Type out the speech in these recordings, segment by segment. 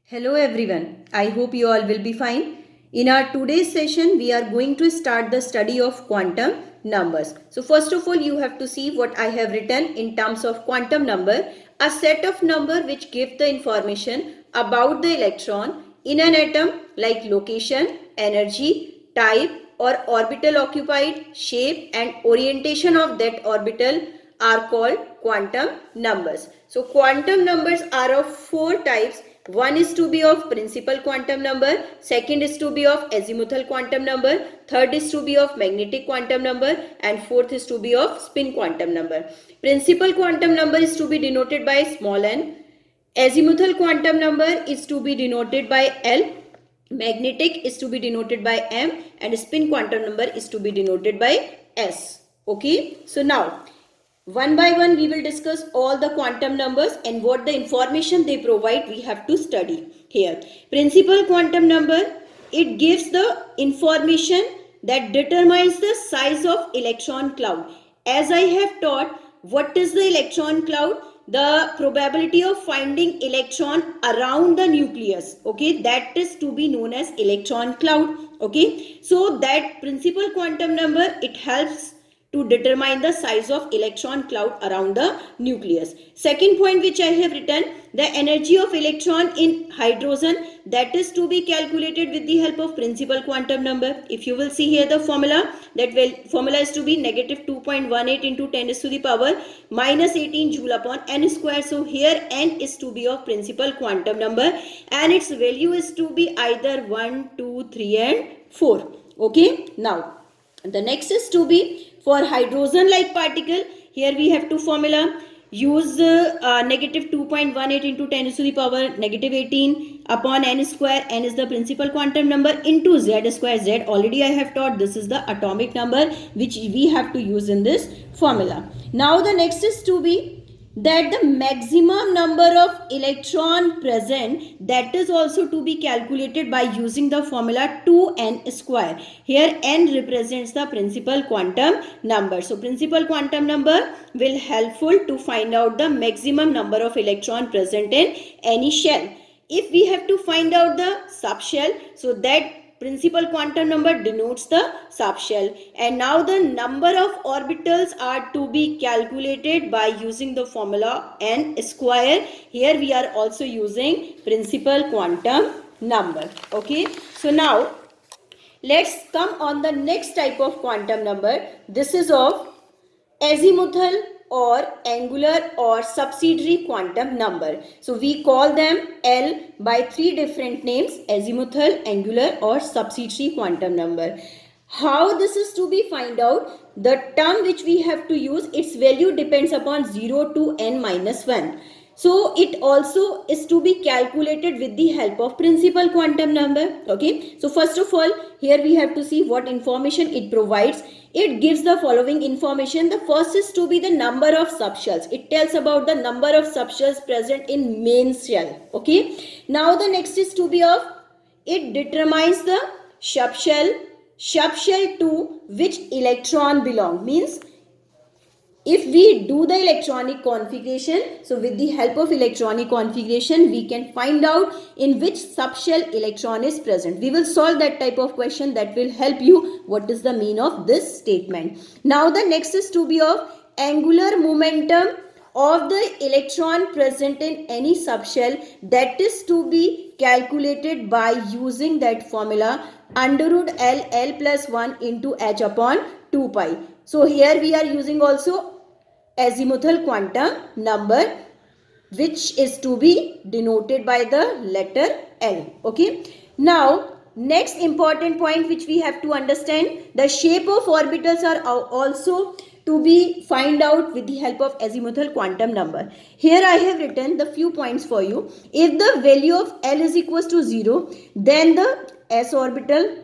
Hello everyone. I hope you all will be fine. In our today's session, we are going to start the study of quantum numbers. So first of all, you have to see what I have written in terms of quantum number, a set of number which give the information about the electron in an atom like location, energy, type or orbital occupied, shape and orientation of that orbital are called quantum numbers. So quantum numbers are of four types. One is to be of principal quantum number, second is to be of azimuthal quantum number, third is to be of magnetic quantum number and fourth is to be of spin quantum number. Principal quantum number is to be denoted by small n, azimuthal quantum number is to be denoted by L, magnetic is to be denoted by M and spin quantum number is to be denoted by S. Okay, so now one by one we will discuss all the quantum numbers and what the information they provide we have to study here. Principal quantum number, it gives the information that determines the size of electron cloud. As I have taught, what is the electron cloud? The probability of finding electron around the nucleus, okay, that is to be known as electron cloud. Okay, so that principal quantum number, it helps to determine the size of electron cloud around the nucleus. Second point which I have written, the energy of electron in hydrogen, that is to be calculated with the help of principal quantum number. If you will see here the formula, that formula is to be negative 2.18 into 10 is to the power minus 18 joule upon n square. So here n is to be of principal quantum number and its value is to be either 1, 2, 3 and 4. Okay, now the next is to be for hydrogen like particle. Here we have two formula. Use negative 2.18 into 10 to the power negative 18 upon n square. N is the principal quantum number into z square. Z already I have taught. This is the atomic number which we have to use in this formula. Now the next is to be that the maximum number of electron present, that is also to be calculated by using the formula 2n square. Here n represents the principal quantum number. So principal quantum number will helpful to find out the maximum number of electron present in any shell. If we have to find out the subshell, so that principal quantum number denotes the subshell. And now the number of orbitals are to be calculated by using the formula n square. Here we are also using principal quantum number. Okay, so now let's come on the next type of quantum number. This is of azimuthal or angular or subsidiary quantum number. So we call them L by three different names: azimuthal, angular or subsidiary quantum number. How this is to be find out? The term which we have to use, its value depends upon 0 to n minus 1. So it also is to be calculated with the help of principal quantum number. Okay, so first of all, here we have to see what information it provides. It gives the following information. The first is to be the number of subshells. It tells about the number of subshells present in main shell. Okay, now the next is to be of, it determines the subshell to which electron belong. Means if we do the electronic configuration, so with the help of electronic configuration, we can find out in which subshell electron is present. We will solve that type of question that will help you what is the mean of this statement. Now the next is to be of angular momentum of the electron present in any subshell, that is to be calculated by using that formula under root L plus 1 into h upon 2 pi. So here we are using also azimuthal quantum number, which is to be denoted by the letter L. Okay. Now next important point which we have to understand, the shape of orbitals are also to be find out with the help of azimuthal quantum number. Here I have written the few points for you. If the value of L is equals to 0, then the s orbital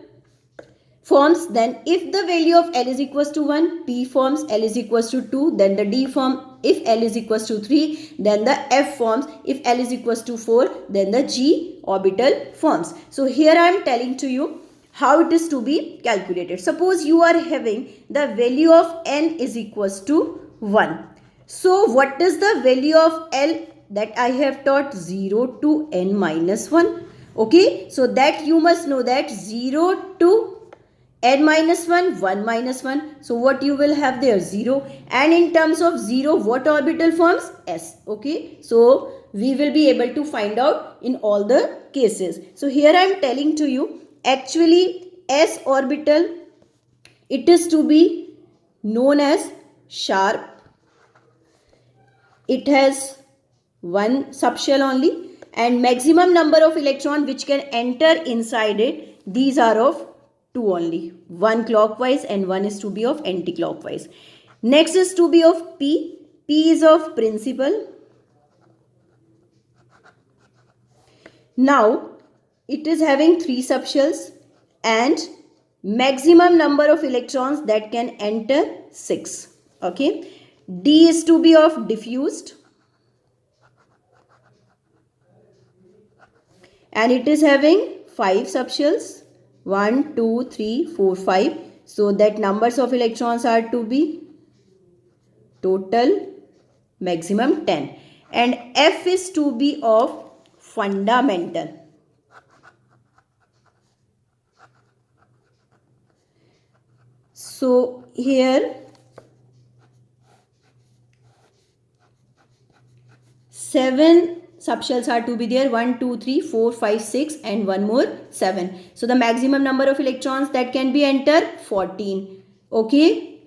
forms. Then if the value of L is equals to 1, P forms. L is equals to 2, then the D form. If L is equals to 3, then the F forms. If L is equals to 4, then the G orbital forms. So here I am telling to you how it is to be calculated. Suppose you are having the value of N is equals to 1. So what is the value of L that I have taught 0 to n minus 1. Okay, so that you must know that 0 to n minus 1, 1 minus 1. So what you will have there? 0. And in terms of 0, what orbital forms? S. Okay, so we will be able to find out in all the cases. So here I am telling to you, actually S orbital, it is to be known as sharp. It has one subshell only, and maximum number of electron which can enter inside it, these are of 2 only. One clockwise and one is to be of anti-clockwise. Next is to be of P. P is of principal. Now it is having 3 subshells and maximum number of electrons that can enter 6. Okay. D is to be of diffused and it is having 5 subshells, 1, 2, 3, 4, 5. So that numbers of electrons are to be total maximum 10. And F is to be of fundamental. So here 7 subshells are to be there, 1, 2, 3, 4, 5, 6 and one more 7. So the maximum number of electrons that can be enter 14. Okay,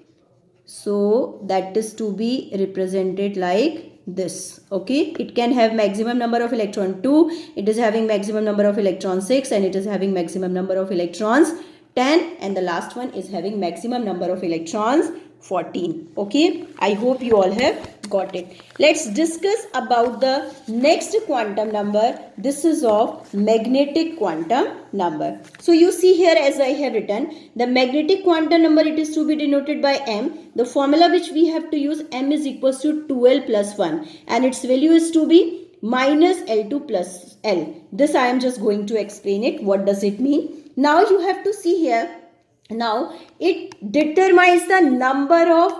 so that is to be represented like this. Okay, it can have maximum number of electron 2, it is having maximum number of electrons 6 and it is having maximum number of electrons 10, and the last one is having maximum number of electrons 14. Okay, I hope you all have got it. Let's discuss about the next quantum number. This is of magnetic quantum number. So you see here, as I have written, the magnetic quantum number, it is to be denoted by M. The formula which we have to use, M is equals to 2L plus 1 and its value is to be minus L2 plus L. This I am just going to explain it. What does it mean? Now you have to see here. Now it determines the number of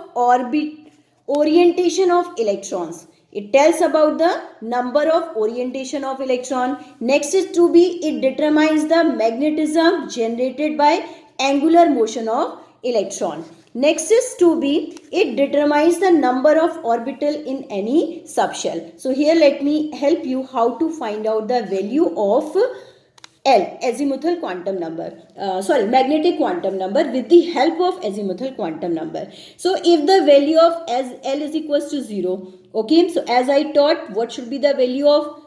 orientation of electrons. It tells about the number of orientation of electron. Next is to be, it determines the magnetism generated by angular motion of electron. Next is to be, it determines the number of orbital in any subshell. So here let me help you how to find out the value of L, azimuthal quantum number, magnetic quantum number, with the help of azimuthal quantum number. So if the value of L is equals to 0, okay, so as I taught, what should be the value of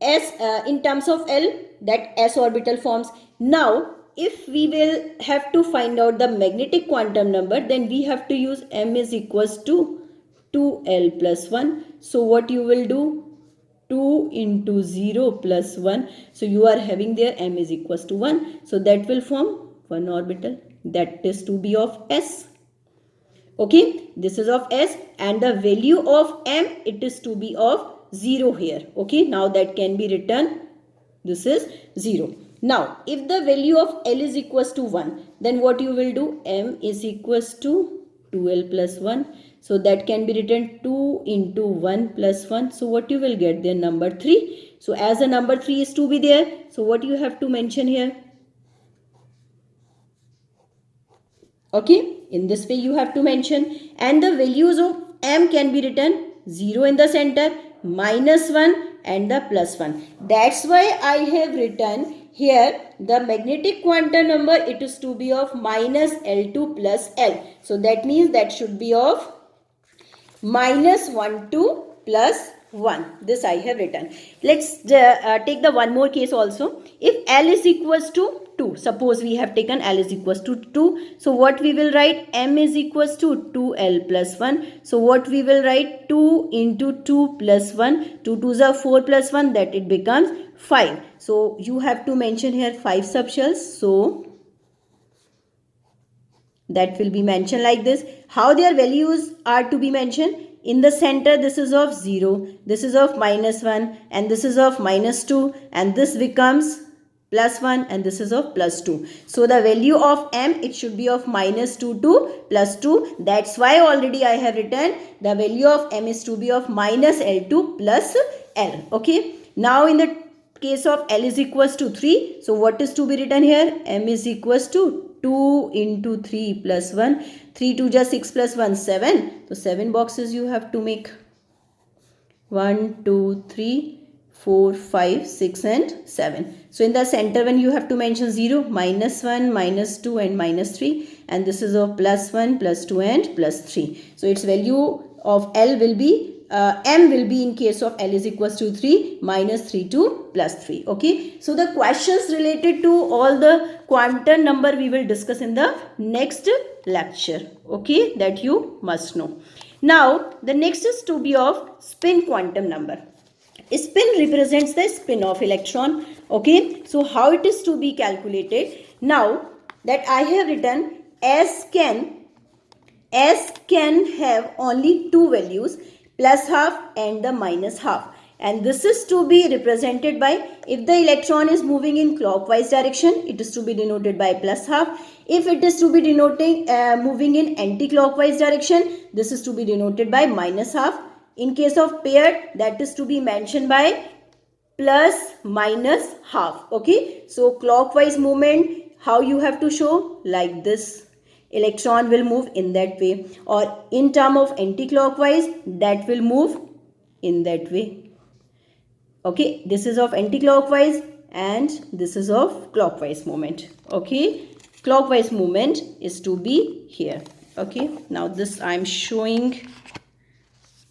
S in terms of L, that S orbital forms. Now if we will have to find out the magnetic quantum number, then we have to use M is equals to 2L plus 1. So what you will do? 2 into 0 plus 1. So you are having there M is equals to 1. So that will form one orbital. That is to be of S. Okay, this is of S and the value of M, it is to be of 0 here. Okay, now that can be written. This is 0. Now if the value of L is equals to 1, then what you will do? M is equals to 2L plus 1. So that can be written 2 into 1 plus 1. So what you will get there? Number 3. So as a number 3 is to be there, so what you have to mention here? Okay, in this way you have to mention, and the values of M can be written 0 in the center, minus 1 and the plus 1. That's why I have written here the magnetic quantum number, it is to be of minus L2 plus L. So that means that should be of minus 1 2 plus 1. This I have written. Let's take the one more case also. If L is equals to 2, suppose we have taken L is equals to 2. So what we will write? M is equals to 2L plus 1. So what we will write? 2 into 2 plus 1. 2 2s are 4 plus 1, that it becomes 5. So you have to mention here 5 subshells. So that will be mentioned like this. How their values are to be mentioned? In the center, this is of 0, this is of minus 1 and this is of minus 2 and this becomes plus 1 and this is of plus 2. So the value of M, it should be of minus 2 to plus 2. That's why already I have written the value of M is to be of minus L2 plus L. Okay. Now in the case of L is equals to 3. So what is to be written here? M is equals to 2 into 3 plus 1. 3 2 just 6 plus 1 7. So 7 boxes you have to make. 1 2 3 4 5 6 and 7. So in the center one you have to mention 0, minus 1, minus 2 and minus 3, and this is of plus 1, plus 2 and plus 3. So its value of L will be M will be in case of L is equals to 3, minus 3 to plus 3. Okay. So the questions related to all the quantum number we will discuss in the next lecture. Okay. That you must know. Now the next is to be of spin quantum number. Spin represents the spin of electron. Okay. So how it is to be calculated? Now that I have written S can have only two values, plus half and the minus half, and this is to be represented by, if the electron is moving in clockwise direction, it is to be denoted by plus half. If it is to be denoting moving in anti-clockwise direction, this is to be denoted by minus half. In case of paired, that is to be mentioned by plus minus half. Okay. So clockwise movement, how you have to show? Like this. Electron will move in that way, or in term of anti-clockwise, that will move in that way. Okay, this is of anti-clockwise and this is of clockwise movement. Okay, clockwise movement is to be here. Okay, now this I am showing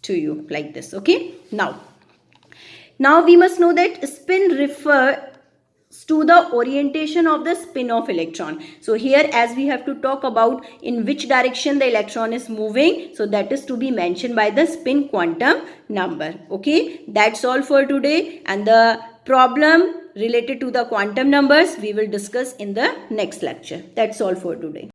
to you like this. Okay, now we must know that spin refers to the orientation of the spin of electron. So here, as we have to talk about in which direction the electron is moving, so that is to be mentioned by the spin quantum number. Okay, that's all for today, and the problem related to the quantum numbers we will discuss in the next lecture. That's all for today.